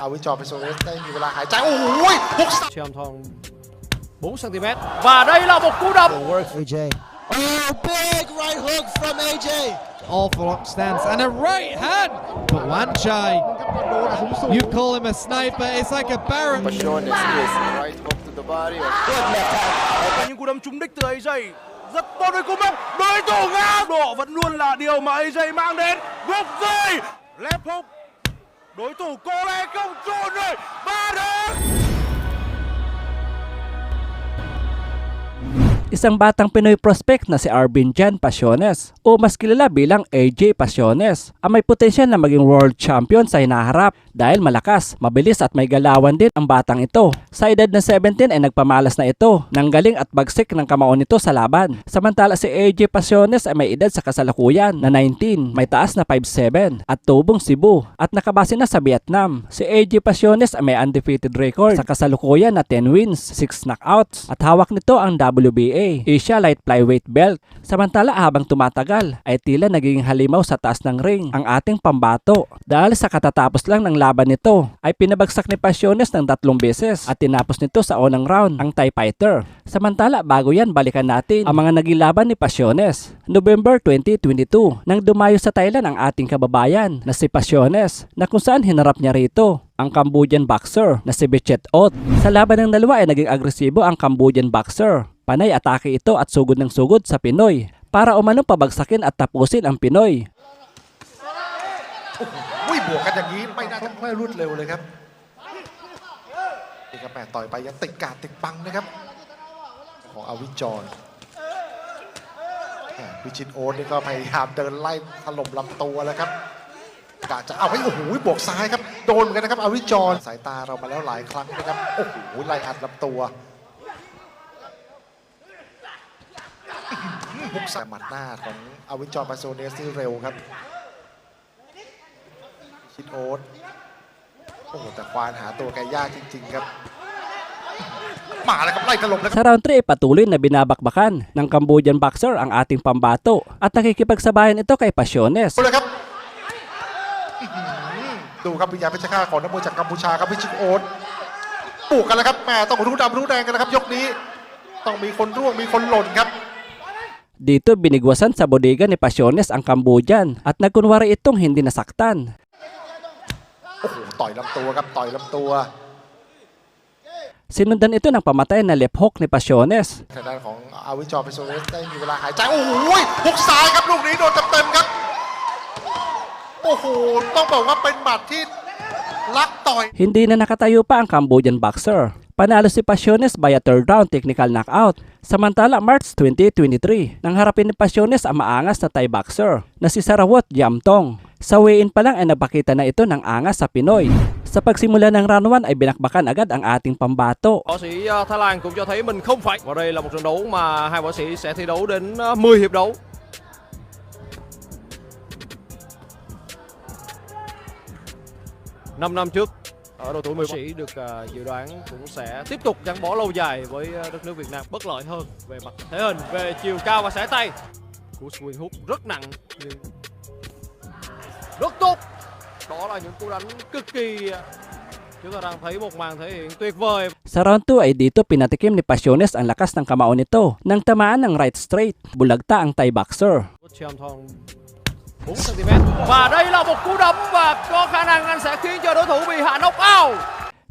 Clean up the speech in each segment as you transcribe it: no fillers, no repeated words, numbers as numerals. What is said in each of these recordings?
อาวิจอร์ไปโซเลสได้มีเวลาหายใจโอ้โหฮุก Trầm Thong 4 cm và đây là một cú đập. AJ. Oh, big right hook from AJ. Orthodox stance and a right hand. But Wanchai, you call him a sniper, it's like a baron. Passiones is right hook to the body. Những cú đấm trúng đích từ AJ rất tốt với cú bóng. Đối thủ ngã độ vẫn luôn là điều mà AJ mang đến. Gục dây left hook. Đối thủ có lẽ không trốn rồi. 3-2. Isang batang Pinoy prospect na si Arvin Jan Pasiones o mas kilala bilang AJ Pasiones ang may potensyal na maging world champion sa hinaharap dahil malakas, mabilis at may galawan din ang batang ito. Sa edad na 17 ay nagpamalas na ito nang galing at bagsik ng kamao nito sa laban. Samantala si AJ Pasiones ay may edad sa kasalukuyan na 19, may taas na 5'7 at tubong Cebu at nakabase na sa Vietnam. Si AJ Pasiones ay may undefeated record sa kasalukuyan na 10 wins, 6 knockouts at hawak nito ang WBA Asia Light Flyweight Belt. Samantala habang tumatagal ay tila naging halimaw sa taas ng ring ang ating pambato dahil sa katatapos lang ng laban nito ay pinabagsak ni Pasiones ng 3 beses at tinapos nito sa unang round ang Thai fighter. Samantala bago yan balikan natin ang mga naging laban ni Pasiones. November 2022 nang dumayo sa Thailand ang ating kababayan na si Pasiones na kung saan hinarap niya rito ang Cambodian boxer na si Vichet Ot. Sa laban ng dalawa ay naging agresibo ang Cambodian boxer. Panay atake ito at sugod ng sugod sa Pinoy para umano pabagsakin at tapusin ang Pinoy. อุ้ยบวกกันอย่างนี้ไม่น่าจะไม่รวดเร็วเลยครับนี่ครับแม่ต่อยไปยังติดกาดติดปังนะครับของอาวิจอร์พิชิตโอ๊ตนี่ก็พยายามเดินไล่ถล่มลำตัวแล้วครับกะจะเอาไว้โอ้โหบวกซ้ายครับโดนเหมือนกันนะครับอาวิจอร์สายตาเรามาแล้วหลายครั้งนะครับโอ้โหไล่อัดลำตัวฮุกสายหมัดหน้าของอาวิจอร์ปาโซเนสที่เร็วครับชิดโอ๊ตโอ้โหแต่ควานหาตัวแกยากจริงๆครับมาแล้วครับไล่ถล่มแล้ว Sa round 3 ay patuloy na binabakbakan ng Cambodian boxer ang ating pambato at nakikipagsabayan ito kay Pasiones. ดูเลยครับดูครับวิญญาณเพชรฆาตของนักมวยจากกัมพูชาครับพิชิตโอ๊ตปลูกกันแล้วครับแหมต้องรู้ดำรู้แดงกันนะครับยกนี้ต้องมีคนร่วงมีคนหล่นครับ Dito binigwasan sa bodega ni Pasiones ang Cambodian at nagkunwari itong hindi nasaktan. โอ้โหต่อยลำตัวครับต่อยลำตัว Sinundan ito ng pamatay na left hook ni Pasiones. ทางด้านของอาวิจอร์ไปโซเลสได้มีเวลาหายใจโอ้โหฮุกซ้ายครับลูกนี้โดนเต็มๆครับโอ้โหต้องบอกว่าเป็นหมัดที่ลักต่อย Hindi na nakatayo pa ang Cambodian boxer. Panalo si Pasiones by a third round technical knockout. Samantala March 2023, nang harapin ni Pasiones ang maangas na Thai boxer na si Sarawat Yamtong. Sa weigh-in pa lang ay nagpakita na ito ng angas sa Pinoy. Sa pagsimula ng round 1 ay binakbakan agad ang ating pambato. Võ sĩ Thái Lan cũng cho thấy mình không phải. Và đây là một trận đấu mà hai võ sĩ sẽ thi đấu đến 10 hiệp đấu. Năm năm trước ở độ tuổi 10 sĩ được dự đoán cũng sẽ tiếp tục gắn bó lâu dài với đất nước Việt Nam, bất lợi hơn về mặt thể hình, về chiều cao và xẻ tay. Cú swing hook rất nặng nhưng rất tốt. Đó là những cú đánh cực kỳ, chúng ta đang thấy một màn thể hiện tuyệt vời. Sa round 2 ay dito pinatikim ni Pasiones ang lakas ng kamao nito nang tamaan ng right straight. Bulagta ang Thai boxer. Trầm Thong 4 cm và đây là một cú đấm và có khả năng anh sẽ khiến cho đối thủ bị hạ knockout.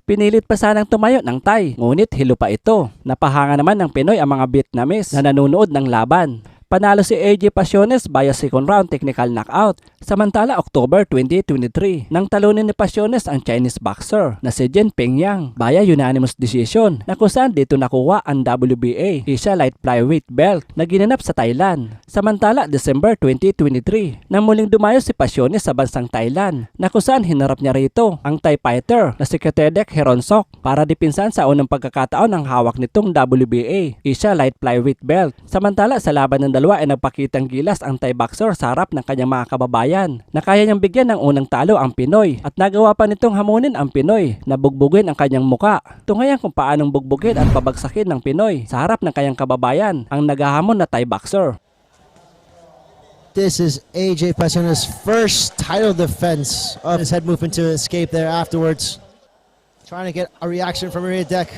Pinilit pa sanang tumayo ng Thai, ngunit hilo pa ito. Napahanga naman ng Pinoy ang mga Vietnamese na nanonood ng laban. Panalo si AJ Pasiones by a second round technical knockout. Samantala October 2023, nang talunin ni Pasiones ang Chinese boxer na si Jen Pengyang by a unanimous decision na kung saan dito nakuha ang WBA Asia Light Flyweight Belt na ginanap sa Thailand. Samantala December 2023, nang muling dumayo si Pasiones sa bansang Thailand na kung saan hinarap niya rito ang Thai fighter na si Ketedek Heronsok para dipinsan sa unang pagkakataon ng hawak nitong WBA Asia Light Flyweight Belt. Samantala sa laban ng dalawa ay nagpakitang gilas ang Thai boxer sa harap ng kanyang mga kababayan na kaya niyang bigyan ng unang talo ang Pinoy at nagawa pa nitong hamunin ang Pinoy na bugbugin ang kanyang muka. Tunghayan kung paanong bugbugin at pabagsakin ng Pinoy sa harap ng kanyang kababayan ang naghahamon na Thai boxer. This is AJ Pasiones' first title defense. His head movement to escape there afterwards. Trying to get a reaction from Ryderdeck.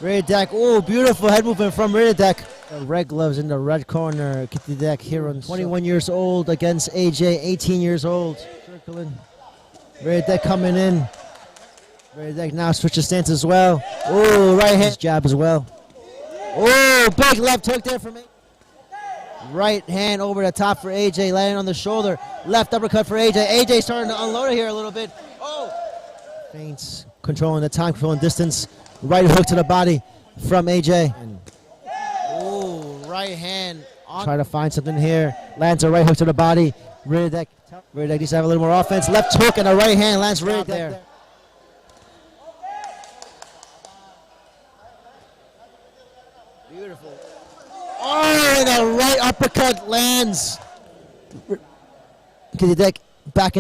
Ryderdeck, oh, beautiful head movement from Ryderdeck. The red gloves in the red corner. Ryderdeck here on 21 years old against AJ, 18 years old. Circling. Ryderdeck coming in. Ryderdeck now switches stance as well. Oh, right hand jab as well. Oh, big left hook there from AJ. Right hand over the top for AJ, landing on the shoulder. Left uppercut for AJ. AJ starting to unload it here a little bit. Oh! Feints, controlling the time, controlling distance. Right hook to the body from AJ. Oh, right hand. Try to find something here. Lands a right hook to the body. Ryderdeck needs to have a little more offense. Left hook and a right hand lands Ryderdeck there. Beautiful. Oh, and a right uppercut lands. Ryderdeck back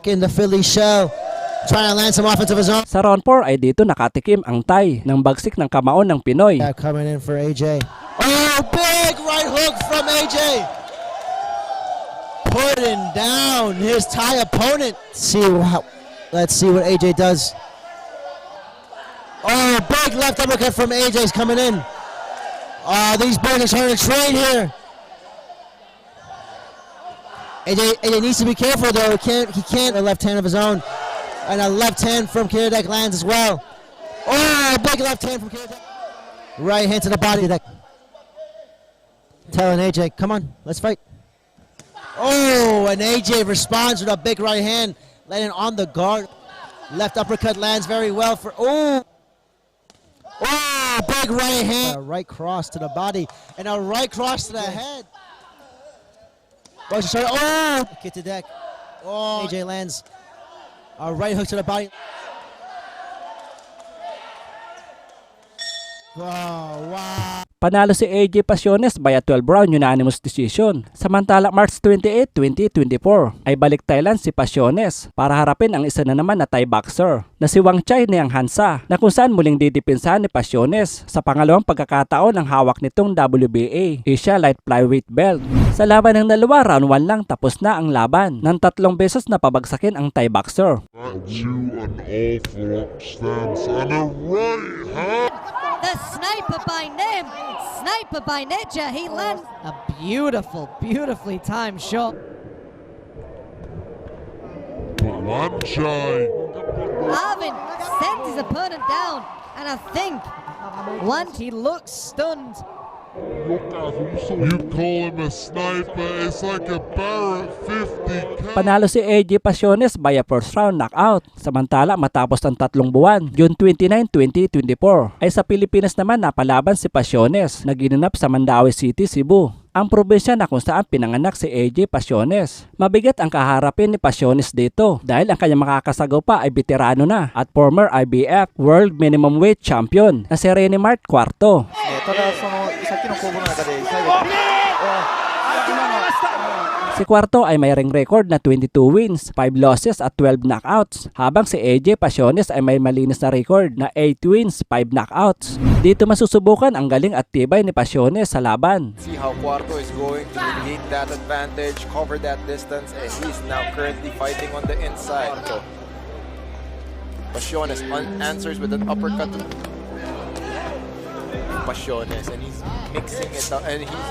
in the Philly shell. Trying to land some offense of his own. Sa round 4 ay dito nakatikim ang Thai ng bagsik ng kamao ng Pinoy. Yeah, coming in for AJ. Oh, big right hook from AJ. Putting down his Thai opponent. Let's see what AJ does. Oh, big left uppercut from AJ's coming in. Oh, these boys are trying to trade here. AJ needs to be careful though. He can't a left hand of his own. And a left hand from Ryderdeck lands as well. Oh, big left hand from Ryderdeck. Right hand to the body. Telling AJ, come on, let's fight. Oh, and AJ responds with a big right hand, landing on the guard. Left uppercut lands very well for, oh, big right hand. A right cross to the body, and a right cross to the head. Oh, Ryderdeck. Oh, AJ lands. A right hook to the body. Wow. Panalo si AJ Pasiones by a 12-round unanimous decision. Samantala March 28, 2024 ay balik Thailand si Pasiones para harapin ang isa na naman na Thai boxer na si Wang Chai Neang Hansa na kung saan muling didipinsahan ni Pasiones sa pangalawang pagkakataon ng hawak nitong WBA Asia Light Flyweight Belt. Sa laban ng dalawa, round 1 lang tapos na ang laban nang 3 beses na pabagsakin ang Thai boxer. To an all-for stance and a right hand. The sniper by Nim, sniper by Neja, he lands A beautifully timed shot. Wanchai. Arvin sent his opponent down, and I think He looks stunned. You call him a sniper, it's like a Barrett 50 Panalo si AJ Pasiones by a first round knockout. Samantala matapos ang 3 buwan, June 29, 2024, ay sa Pilipinas naman napalaban si Pasiones na ginanap sa Mandaue City, Cebu, ang probinsya na kung saan pinanganak si AJ Pasiones. Mabigat ang kaharapin ni Pasiones dito dahil ang kanyang makakasagaw ay veterano na at former IBF World Minimum Weight Champion na si Rene Mart Cuarto. Si Cuarto ay mayroong record na 22 wins, 5 losses at 12 knockouts, habang si AJ Pasiones ay may malinis na record na 8 wins, 5 knockouts. Dito masusubukan ang galing at tibay ni Pasiones sa laban. See how Cuarto is going to negate that advantage, cover that distance, and he's now currently fighting on the inside. So, Pasiones answers with an uppercut to Pasiones, and he's mixing it up, and he's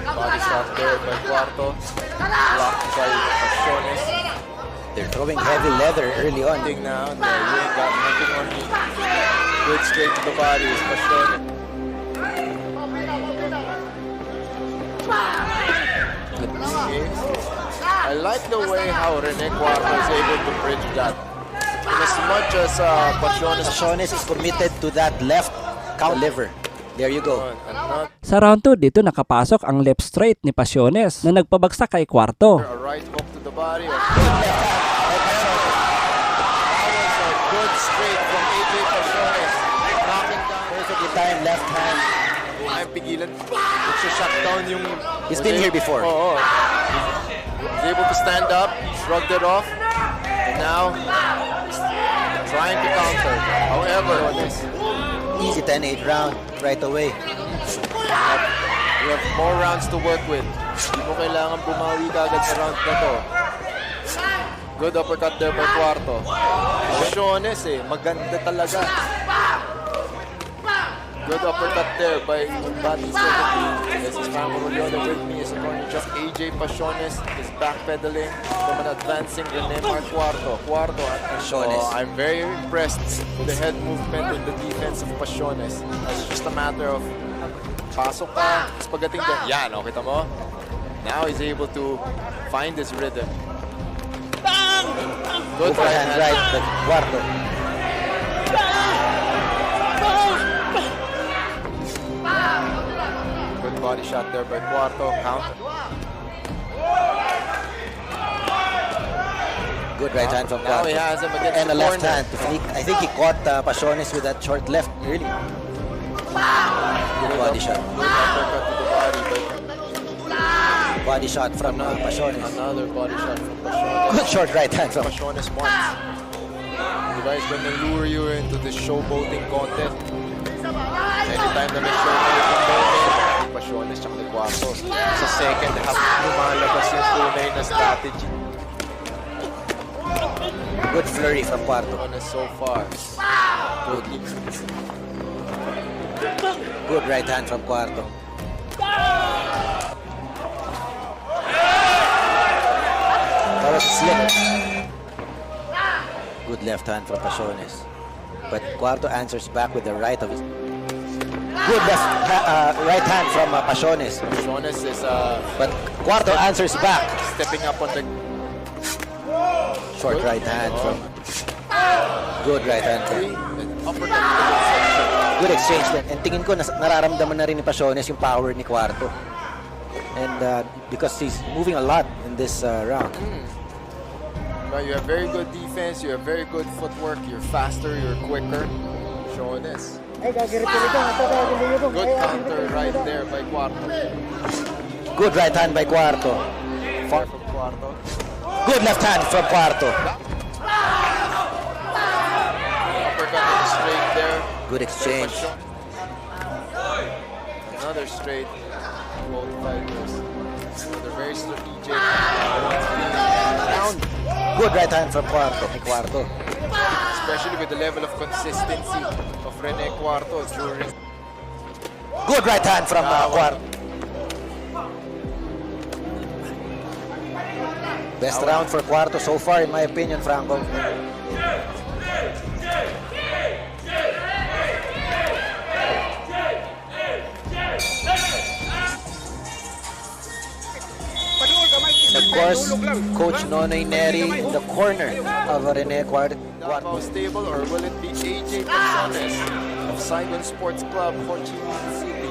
body shot there by Cuarto, blocked by Pasiones. They're throwing heavy leather early on. Nothing now, and you ain't got nothing on me. Good straight to the body is Pasiones. I like the way how Rene Cuarto is able to bridge that. In as much as Pasiones is committed to that left count liver. There you go. Sa round 2 dito nakapasok ang left straight ni Pasiones na nagpabagsak kay Cuarto. A right hook to the body. That was a good straight from AJ Pasiones. Knocking down. Perfectly timed left hand. Ay, pigilan. Shut down yung... He's been here before. Oo. He's able to stand up. Shrugged it off. And now, trying to counter. However, Easy 10-8 round right away. we have more rounds to work with. Hindi mo kailangan bumawi kagad sa round na to. Good uppercut there by Cuarto. Pasiones maganda talaga. Good uppercut there by Batista. This is Franco Rolloda with me as a corner jump. AJ Pasiones is backpedaling from an advancing Rene Cuarto. Pasiones. I'm very impressed with the head movement and the defense of Pasiones. It's just a matter of pasok ka, tapos pagdating doon, yan, kita mo? Now he's able to find his rhythm. Good Overhand right, but Cuarto. Good body shot there by Cuarto. Counter. Good right hand from Now Cuarto. he has him against And the a left corner. hand. I think he caught Pasiones with that short left early. Good body shot. Good uppercut to the body, but Body shot from Pasiones. another body shot from Pasiones. Good short right hand from Pasiones once. The guy's gonna lure you into this showboating contest. Anytime na may showboating moment, Pasiones tsaka ni Cuarto. Sa second half, lumalabas yung tunay na strategy. good flurry from Cuarto. Pasiones so far. Good right hand from Cuarto. That was a slip. Good left hand from Pasiones. But Cuarto answers back with the right of his... Good right hand from Pasiones. Pasiones is But Cuarto answers back. stepping up on the Short right hand from... Good right hand from... uppercut. To the midsection. Good exchange din. And tingin ko nararamdaman na rin ni Pasiones yung power ni Cuarto. And because he's moving a lot in this round. But you have very good defense, you have very good footwork, you're faster, you're quicker. Pasiones. Good counter right there by Cuarto. Good right hand by Cuarto. Far from Cuarto. Good left hand from Cuarto. Uppercut to the straight there. Good exchange. Another straight. Both fighters. They're very strategic. Down. Good right hand from Cuarto. Cuarto. Especially with the level of consistency of Rene Cuarto during Good right hand from Cuarto. Best round for Cuarto so far, in my opinion, Franco. Of course, Coach Nonoy Neri in the corner of Rene Cuarto. Davao stable, or will it be AJ Pasiones of Saigon Sports Club, Ho Chi Minh City?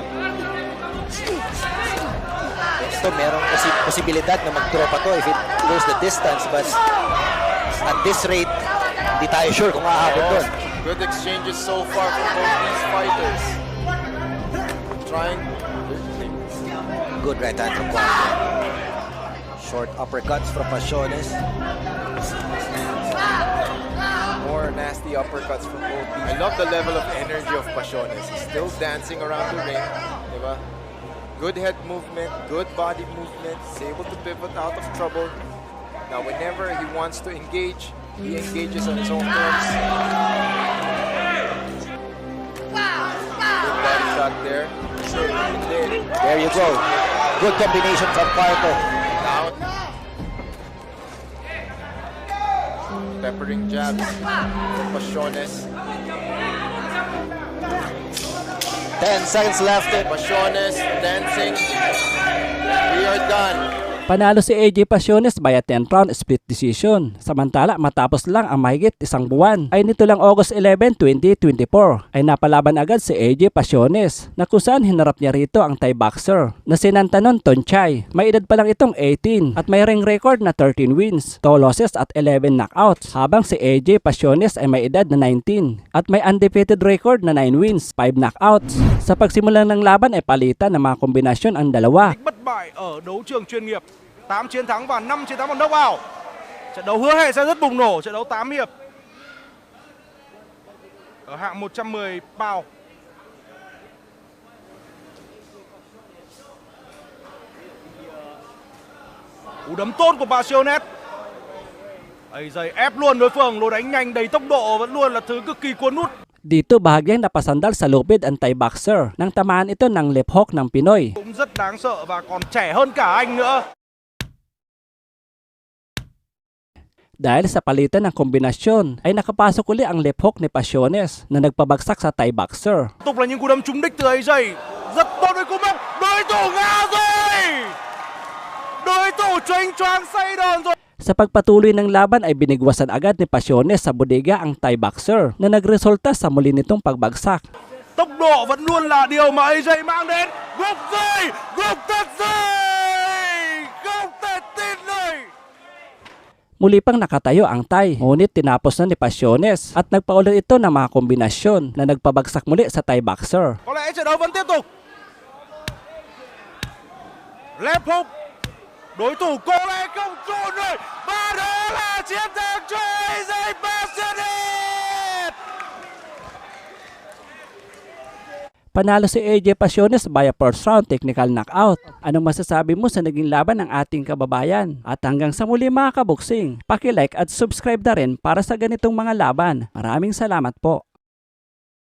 Ito, merong posibilidad na mag-tropa to if it goes the distance. But at this rate, di tayo sure kung aabot doon. Good exchanges so far from both these fighters. Trying. Good right hand from Cuarto. Short uppercuts from Pasiones. More nasty uppercuts from both these. I love the level of energy of Pasiones. He's still dancing around the ring. Diba? Good head movement, good body movement. He's able to pivot out of trouble. Now, whenever he wants to engage, he engages on his own terms. Good body shot there. There you go. Good combination from Cuarto. Out. Peppering jabs from Pasiones. 10 seconds left. Pasiones dancing. We are done. Panalo si AJ Pasiones via 10th round split decision. Samantala matapos lang ang mahigit isang buwan ay nito lang August 11, 2024 ay napalaban agad si AJ Pasiones na kung saan hinarap niya rito ang Thai boxer na si Nantanon Tonchai. May edad pa lang itong 18 at may ring record na 13 wins, 2 losses at 11 knockouts, habang si AJ Pasiones ay may edad na 19 at may undefeated record na 9 wins, 5 knockouts. Sa pagsimula ng laban ay palitan ng mga kombinasyon ang dalawa. Bất bại ở đấu trường chuyên nghiệp, 8 chiến thắng và 5 chiến thắng bằng knockout. Trận đấu hứa hẹn sẽ rất bùng nổ, trận đấu 8 hiệp. Ở hạng 110 pound. Cú đấm tốt của Pasiones. AJ ép luôn đối phương, lối đánh nhanh đầy tốc độ vẫn luôn là thứ cực kỳ cuốn hút. Dito bahagyang napasandal sa lubid ang Thai boxer nang tamaan ito ng left hook ng Pinoy. Cũng rất đáng sợ và còn trẻ hơn cả anh nữa. Dahil sa palitan ng kombinasyon ay nakapasok uli ang left hook ni Pasiones na nagpabagsak sa Thai boxer. Tiếp tục là những cú đấm trúng đích từ AJ. Rất tốt với cú móc. Đối thủ ngã rồi. Đối thủ choáng choáng say đòn rồi. Sa pagpatuloy ng laban ay binigwasan agad ni Pasiones sa bodega ang Thai boxer na nagresulta sa muli nitong pagbagsak. Tốc độ vẫn luôn là điều mà AJ mang đến. Gục rồi, gục thật rồi. Không thể tin nổi. Muli pang nakatayo ang Thai, ngunit tinapos na ni Pasiones at nagpaulit ito ng mga kombinasyon na nagpabagsak muli sa Thai boxer. Có lẽ trận đấu vẫn tiếp tục. Left hook. Đối thủ có lẽ không trụ nổi. Và đó là chiến thắng cho AJ Pasiones. Panalo si AJ Pasiones via first round technical knockout. Anong masasabi mo sa naging laban ng ating kababayan? At hanggang sa muli mga kaboksing, paki-like at subscribe na rin para sa ganitong mga laban. Maraming salamat po.